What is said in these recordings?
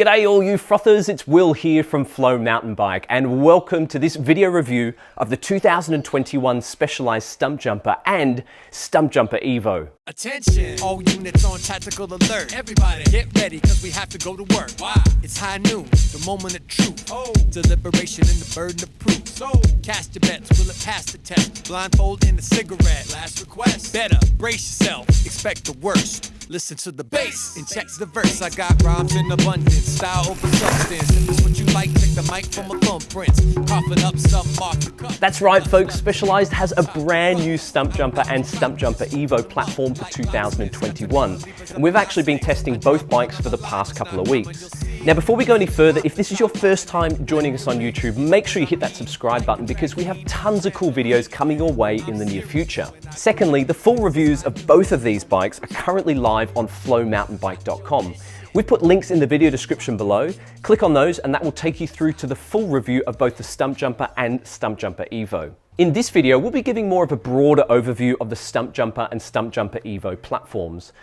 G'day all you frothers, it's Will here from Flow Mountain Bike and welcome to this video review of the 2021 Specialized Stumpjumper and Stumpjumper EVO. Attention, all units on tactical alert. Everybody get ready cause we have to go to work. Why? It's high noon, the moment of truth. Oh, deliberation and the burden of proof. So, cast your bets, will it pass the test? Blindfold in a cigarette. Last request. Better brace yourself, expect the worst. Listen to the bass and check the verse. I got rhymes in abundance, style over substance. If it's what you like, take the mic from a thumbprint. Coughing up some mark the cup. That's right folks, Specialized has a brand new Stumpjumper and Stumpjumper EVO platform for 2021. And we've actually been testing both bikes for the past couple of weeks. Now before we go any further, if this is your first time joining us on YouTube, make sure you hit that subscribe button because we have tons of cool videos coming your way in the near future. Secondly, the full reviews of both of these bikes are currently live on flowmountainbike.com. We've put links in the video description below. Click on those and that will take you through to the full review of both the Stumpjumper and Stumpjumper EVO. In this video, we'll be giving more of a broader overview of the Stumpjumper and Stumpjumper EVO platforms.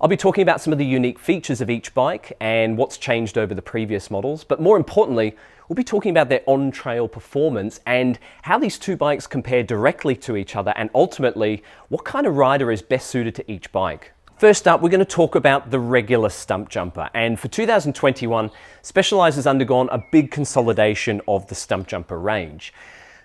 I'll be talking about some of the unique features of each bike and what's changed over the previous models, but more importantly, we'll be talking about their on-trail performance and how these two bikes compare directly to each other and ultimately, what kind of rider is best suited to each bike. First up, we're going to talk about the regular Stumpjumper, and for 2021, Specialized has undergone a big consolidation of the Stumpjumper range.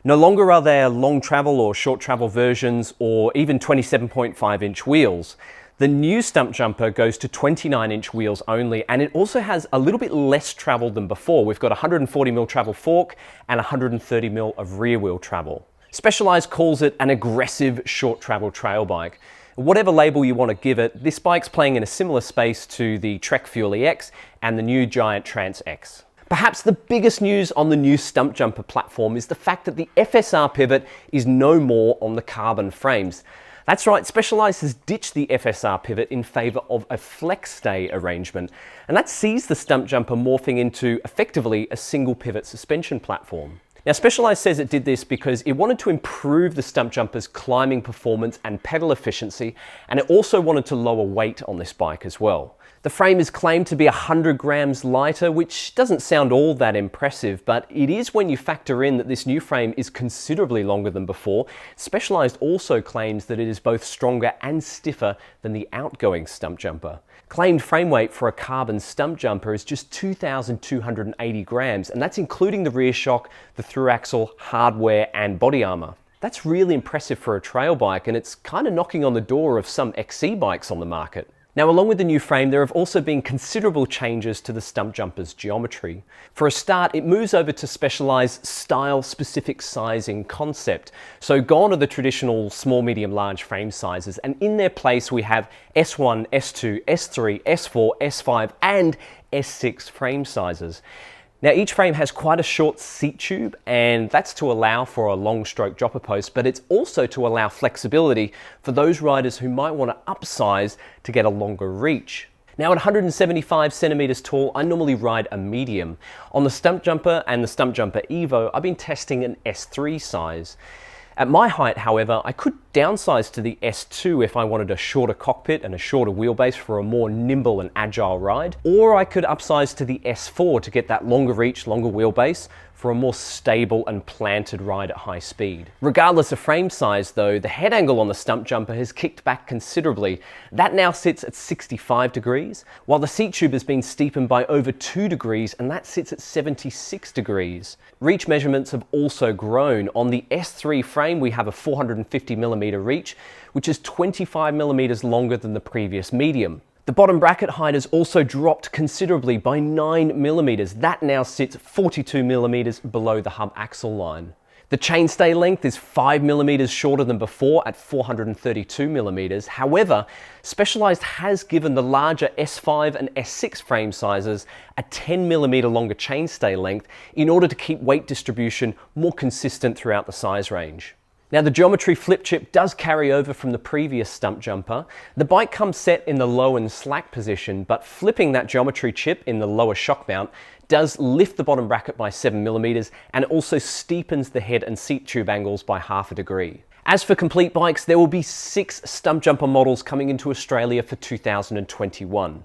No longer are there long travel or short travel versions or even 27.5-inch wheels. The new Stumpjumper goes to 29-inch wheels only, and it also has a little bit less travel than before. We've got 140mm travel fork and 130mm of rear wheel travel. Specialized calls it an aggressive short travel trail bike. Whatever label you want to give it, this bike's playing in a similar space to the Trek Fuel EX and the new Giant Trans X. Perhaps the biggest news on the new Stumpjumper platform is the fact that the FSR Pivot is no more on the carbon frames. That's right, Specialized has ditched the FSR Pivot in favor of a flex stay arrangement, and that sees the Stumpjumper morphing into effectively a single pivot suspension platform. Now Specialized says it did this because it wanted to improve the Stumpjumper's climbing performance and pedal efficiency, and it also wanted to lower weight on this bike as well. The frame is claimed to be 100 grams lighter, which doesn't sound all that impressive, but it is when you factor in that this new frame is considerably longer than before. Specialized also claims that it is both stronger and stiffer than the outgoing Stumpjumper. Claimed frame weight for a carbon Stumpjumper is just 2,280 grams, and that's including the rear shock, the through axle, hardware, and body armor. That's really impressive for a trail bike, and it's kind of knocking on the door of some XC bikes on the market. Now, along with the new frame, there have also been considerable changes to the Stumpjumper's geometry. For a start, it moves over to Specialized style-specific sizing concept. So gone are the traditional small, medium, large frame sizes, and in their place we have S1, S2, S3, S4, S5, and S6 frame sizes. Now each frame has quite a short seat tube, and that's to allow for a long stroke dropper post, but it's also to allow flexibility for those riders who might want to upsize to get a longer reach. Now at 175 centimeters tall, I normally ride a medium. On the Stumpjumper and the Stumpjumper EVO, I've been testing an S3 size. At my height, however, I could downsize to the S2 if I wanted a shorter cockpit and a shorter wheelbase for a more nimble and agile ride, or I could upsize to the S4 to get that longer reach, longer wheelbase for a more stable and planted ride at high speed. Regardless of frame size though, the head angle on the Stumpjumper has kicked back considerably. That now sits at 65 degrees, while the seat tube has been steepened by over 2 degrees, and that sits at 76 degrees. Reach measurements have also grown. On the S3 frame, we have a 450mm reach, which is 25mm longer than the previous medium. The bottom bracket height has also dropped considerably by 9mm. That now sits 42mm below the hub axle line. The chainstay length is 5mm shorter than before at 432mm. However, Specialized has given the larger S5 and S6 frame sizes a 10mm longer chainstay length in order to keep weight distribution more consistent throughout the size range. Now the geometry flip chip does carry over from the previous Stumpjumper. The bike comes set in the low and slack position, but flipping that geometry chip in the lower shock mount does lift the bottom bracket by 7mm, and it also steepens the head and seat tube angles by half a degree. As for complete bikes, there will be 6 Stumpjumper models coming into Australia for 2021.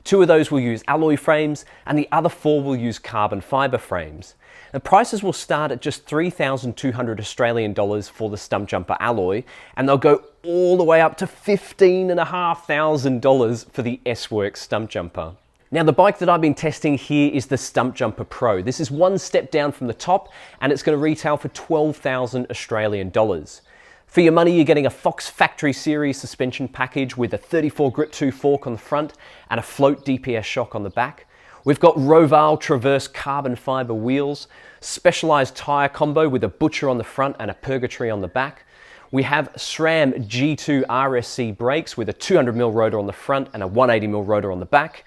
2 of those will use alloy frames and the other 4 will use carbon fibre frames. The prices will start at just 3,200 Australian dollars for the Stumpjumper alloy, and they'll go all the way up to $15,500 for the S-Works Stumpjumper. Now the bike that I've been testing here is the Stumpjumper Pro. This is one step down from the top and it's going to retail for 12,000 Australian dollars. For your money, you're getting a Fox Factory Series suspension package with a 34 Grip 2 fork on the front and a float DPS shock on the back. We've got Roval Traverse carbon fibre wheels, specialised tyre combo with a Butcher on the front and a Purgatory on the back. We have SRAM G2 RSC brakes with a 200mm rotor on the front and a 180mm rotor on the back.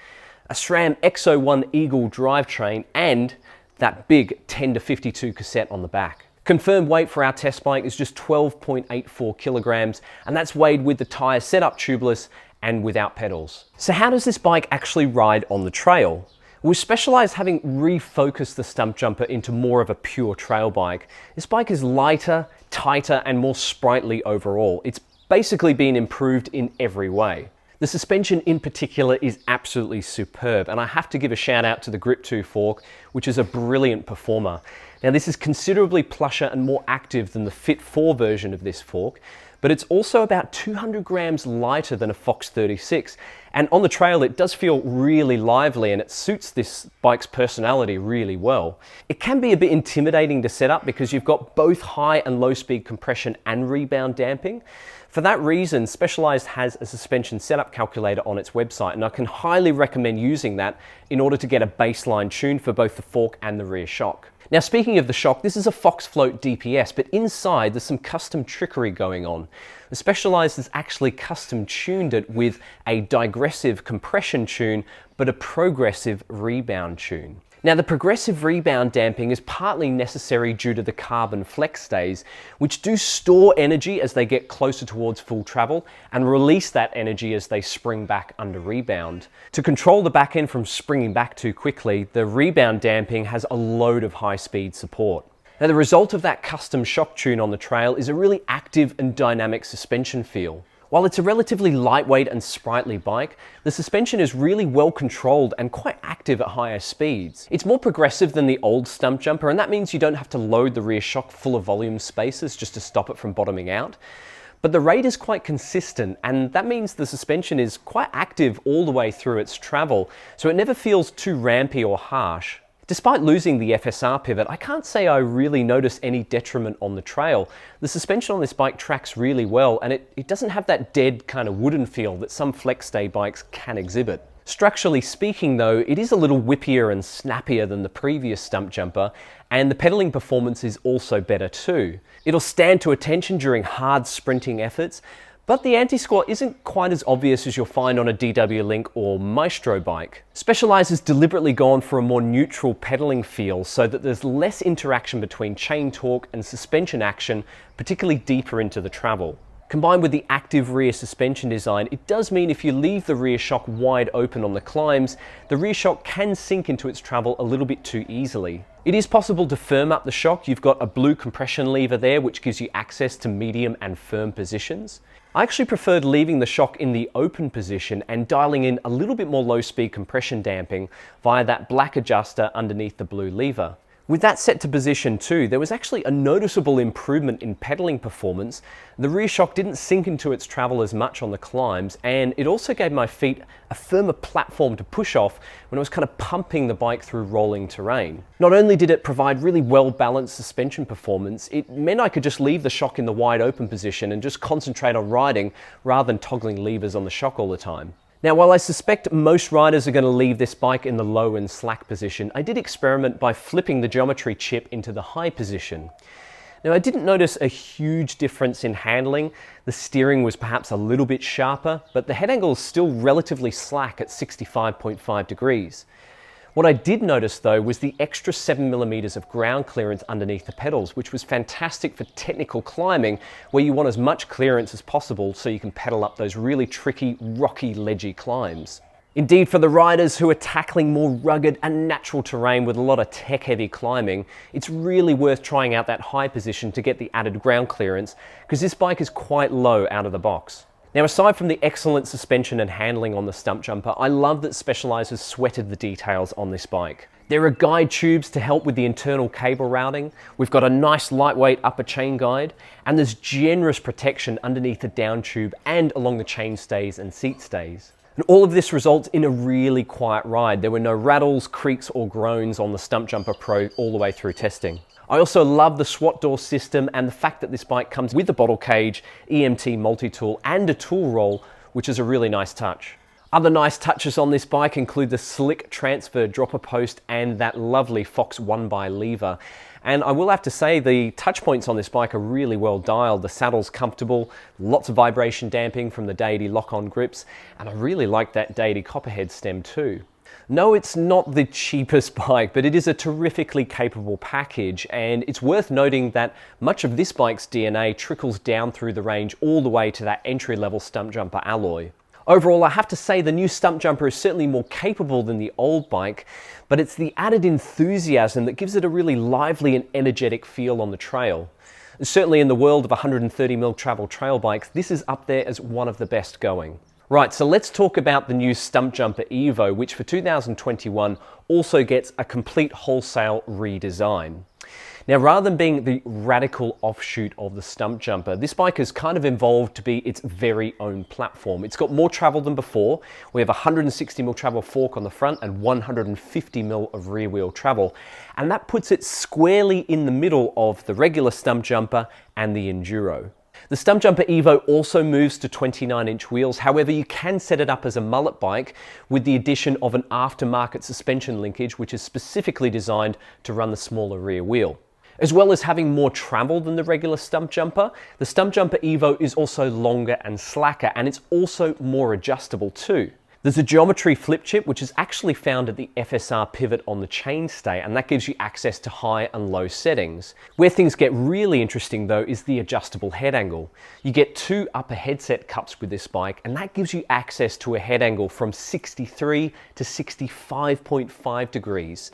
A SRAM X01 Eagle drivetrain and that big 10 to 52 cassette on the back. Confirmed weight for our test bike is just 12.84 kilograms, and that's weighed with the tyres set up tubeless and without pedals. So how does this bike actually ride on the trail? With Specialized having refocused the Stumpjumper into more of a pure trail bike, this bike is lighter, tighter, and more sprightly overall. It's basically been improved in every way. The suspension in particular is absolutely superb, and I have to give a shout out to the Grip 2 fork, which is a brilliant performer. Now this is considerably plusher and more active than the Fit 4 version of this fork, but it's also about 200 grams lighter than a Fox 36. And on the trail, it does feel really lively and it suits this bike's personality really well. It can be a bit intimidating to set up because you've got both high and low speed compression and rebound damping. For that reason, Specialized has a suspension setup calculator on its website, and I can highly recommend using that in order to get a baseline tune for both the fork and the rear shock. Now speaking of the shock, this is a Fox Float DPS, but inside there's some custom trickery going on. The Specialized has actually custom tuned it with a digressive compression tune, but a progressive rebound tune. Now the progressive rebound damping is partly necessary due to the carbon flex stays, which do store energy as they get closer towards full travel and release that energy as they spring back under rebound. To control the back end from springing back too quickly, the rebound damping has a load of high speed support. Now the result of that custom shock tune on the trail is a really active and dynamic suspension feel. While it's a relatively lightweight and sprightly bike, the suspension is really well controlled and quite active at higher speeds. It's more progressive than the old Stumpjumper, and that means you don't have to load the rear shock full of volume spacers just to stop it from bottoming out. But the rate is quite consistent, and that means the suspension is quite active all the way through its travel, so it never feels too rampy or harsh. Despite losing the FSR pivot, I can't say I really notice any detriment on the trail. The suspension on this bike tracks really well, and it doesn't have that dead kind of wooden feel that some flex stay bikes can exhibit. Structurally speaking though, it is a little whippier and snappier than the previous Stumpjumper, and the pedaling performance is also better too. It'll stand to attention during hard sprinting efforts, but the anti-squat isn't quite as obvious as you'll find on a DW Link or Maestro bike. Specialized has deliberately gone for a more neutral pedaling feel so that there's less interaction between chain torque and suspension action, particularly deeper into the travel. Combined with the active rear suspension design, it does mean if you leave the rear shock wide open on the climbs, the rear shock can sink into its travel a little bit too easily. It is possible to firm up the shock. You've got a blue compression lever there which gives you access to medium and firm positions. I actually preferred leaving the shock in the open position and dialing in a little bit more low speed compression damping via that black adjuster underneath the blue lever. With that set to position too, there was actually a noticeable improvement in pedaling performance. The rear shock didn't sink into its travel as much on the climbs, and it also gave my feet a firmer platform to push off when I was kind of pumping the bike through rolling terrain. Not only did it provide really well balanced suspension performance, it meant I could just leave the shock in the wide open position and just concentrate on riding rather than toggling levers on the shock all the time. Now, while I suspect most riders are going to leave this bike in the low and slack position, I did experiment by flipping the geometry chip into the high position. Now, I didn't notice a huge difference in handling. The steering was perhaps a little bit sharper, but the head angle is still relatively slack at 65.5 degrees. What I did notice though was the extra 7mm of ground clearance underneath the pedals, which was fantastic for technical climbing where you want as much clearance as possible so you can pedal up those really tricky, rocky, ledgy climbs. Indeed, for the riders who are tackling more rugged and natural terrain with a lot of tech-heavy climbing, it's really worth trying out that high position to get the added ground clearance because this bike is quite low out of the box. Now, aside from the excellent suspension and handling on the Stumpjumper, I love that Specialized has sweated the details on this bike. There are guide tubes to help with the internal cable routing. We've got a nice lightweight upper chain guide, and there's generous protection underneath the down tube and along the chain stays and seat stays. And all of this results in a really quiet ride. There were no rattles, creaks or groans on the Stumpjumper Pro all the way through testing. I also love the SWAT door system and the fact that this bike comes with a bottle cage, EMT multi-tool and a tool roll, which is a really nice touch. Other nice touches on this bike include the slick transfer dropper post and that lovely Fox 1x lever. And I will have to say the touch points on this bike are really well dialed. The saddle's comfortable, lots of vibration damping from the Deity lock-on grips, and I really like that Deity copperhead stem too. No, it's not the cheapest bike, but it is a terrifically capable package, and it's worth noting that much of this bike's DNA trickles down through the range all the way to that entry-level Stumpjumper alloy. Overall, I have to say the new Stumpjumper is certainly more capable than the old bike, but it's the added enthusiasm that gives it a really lively and energetic feel on the trail. And certainly in the world of 130mm travel trail bikes, this is up there as one of the best going. Right, so let's talk about the new Stumpjumper EVO, which for 2021 also gets a complete wholesale redesign. Now, rather than being the radical offshoot of the Stumpjumper, this bike has kind of evolved to be its very own platform. It's got more travel than before. We have a 160mm travel fork on the front and 150mm of rear wheel travel, and that puts it squarely in the middle of the regular Stumpjumper and the Enduro. The Stumpjumper EVO also moves to 29-inch wheels, however you can set it up as a mullet bike with the addition of an aftermarket suspension linkage which is specifically designed to run the smaller rear wheel. As well as having more travel than the regular Stumpjumper, the Stumpjumper EVO is also longer and slacker, and it's also more adjustable too. There's a geometry flip chip which is actually found at the FSR Pivot on the chainstay, and that gives you access to high and low settings. Where things get really interesting though is the adjustable head angle. You get two upper headset cups with this bike, and that gives you access to a head angle from 63 to 65.5 degrees.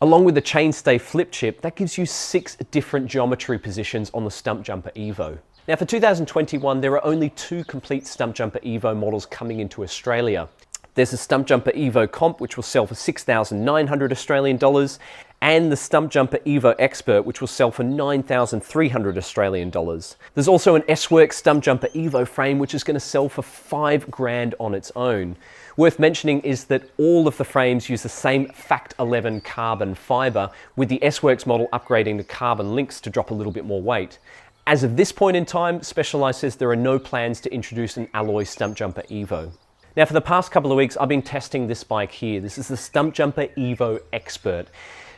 Along with the chainstay flip chip, that gives you 6 different geometry positions on the Stumpjumper EVO. Now for 2021, there are only 2 complete Stumpjumper EVO models coming into Australia. There's the Stumpjumper EVO Comp, which will sell for 6,900 Australian dollars, and the Stumpjumper EVO Expert, which will sell for 9,300 Australian dollars. There's also an S-Works Stumpjumper EVO frame, which is going to sell for 5 grand on its own. Worth mentioning is that all of the frames use the same Fact 11 carbon fiber, with the S-Works model upgrading the carbon links to drop a little bit more weight. As of this point in time, Specialized says there are no plans to introduce an alloy Stumpjumper EVO. Now for the past couple of weeks, I've been testing this bike here. This is the Stumpjumper EVO Expert.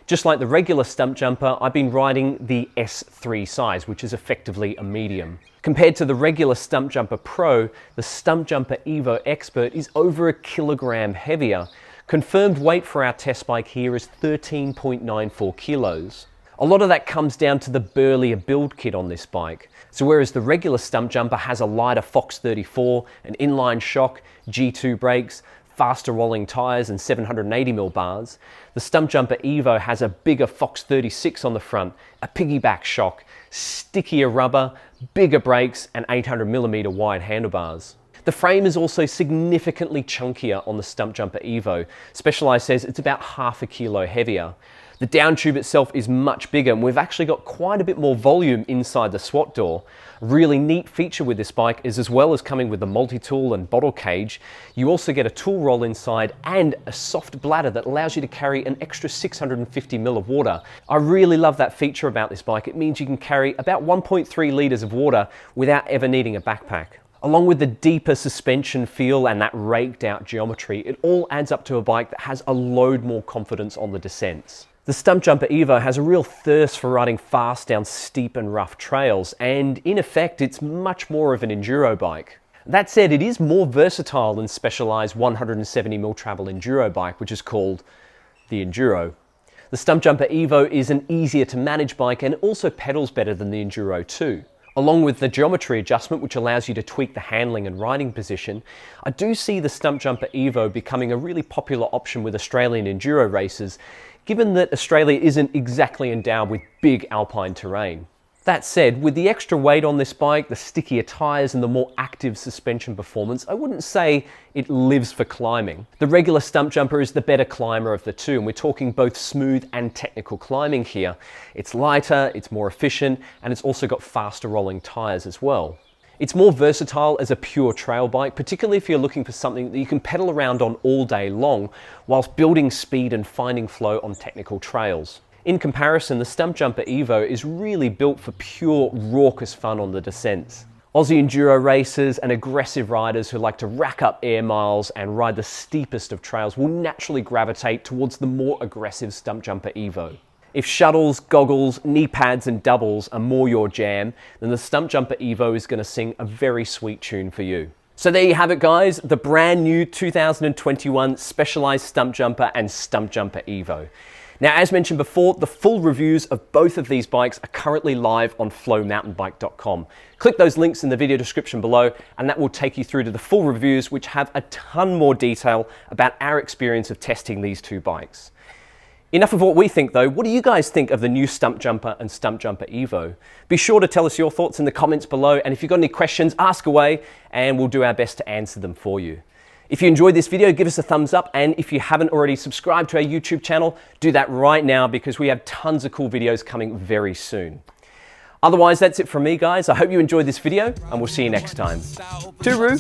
Just like the regular Stumpjumper, I've been riding the S3 size, which is effectively a medium. Compared to the regular Stumpjumper Pro, the Stumpjumper EVO Expert is over 1 kilogram heavier. Confirmed weight for our test bike here is 13.94 kilos. A lot of that comes down to the burlier build kit on this bike. So whereas the regular Stumpjumper has a lighter Fox 34, an inline shock, G2 brakes, faster rolling tyres and 780mm bars, the Stumpjumper EVO has a bigger Fox 36 on the front, a piggyback shock, stickier rubber, bigger brakes and 800mm wide handlebars. The frame is also significantly chunkier on the Stumpjumper EVO. Specialized says it's about 0.5 kilo heavier. The down tube itself is much bigger, and we've actually got quite a bit more volume inside the SWAT door. A really neat feature with this bike is, as well as coming with the multi-tool and bottle cage, you also get a tool roll inside and a soft bladder that allows you to carry an extra 650ml of water. I really love that feature about this bike. It means you can carry about 1.3 litres of water without ever needing a backpack. Along with the deeper suspension feel and that raked out geometry, it all adds up to a bike that has a load more confidence on the descents. The Stumpjumper EVO has a real thirst for riding fast down steep and rough trails, and in effect it's much more of an enduro bike. That said, it is more versatile than Specialized 170mm travel enduro bike, which is called the Enduro. The Stumpjumper EVO is an easier to manage bike, and it also pedals better than the Enduro too. Along with the geometry adjustment, which allows you to tweak the handling and riding position, I do see the Stumpjumper EVO becoming a really popular option with Australian enduro racers, given that Australia isn't exactly endowed with big alpine terrain. That said, with the extra weight on this bike, the stickier tyres and the more active suspension performance, I wouldn't say it lives for climbing. The regular Stumpjumper is the better climber of the two, and we're talking both smooth and technical climbing here. It's lighter, it's more efficient, and it's also got faster rolling tyres as well. It's more versatile as a pure trail bike, particularly if you're looking for something that you can pedal around on all day long, whilst building speed and finding flow on technical trails. In comparison, the Stumpjumper EVO is really built for pure, raucous fun on the descents. Aussie enduro racers and aggressive riders who like to rack up air miles and ride the steepest of trails will naturally gravitate towards the more aggressive Stumpjumper EVO. If shuttles, goggles, knee pads and doubles are more your jam, then the Stumpjumper EVO is going to sing a very sweet tune for you. So there you have it, guys, the brand new 2021 Specialized Stumpjumper and Stumpjumper EVO. Now, as mentioned before, the full reviews of both of these bikes are currently live on flowmountainbike.com. Click those links in the video description below, and that will take you through to the full reviews, which have a ton more detail about our experience of testing these two bikes. Enough of what we think, though. What do you guys think of the new Stumpjumper and Stumpjumper EVO? Be sure to tell us your thoughts in the comments below, and if you've got any questions, ask away, and we'll do our best to answer them for you. If you enjoyed this video, give us a thumbs up, and if you haven't already subscribed to our YouTube channel, do that right now because we have tons of cool videos coming very soon. Otherwise, that's it from me, guys. I hope you enjoyed this video, and we'll see you next time. Tooroo!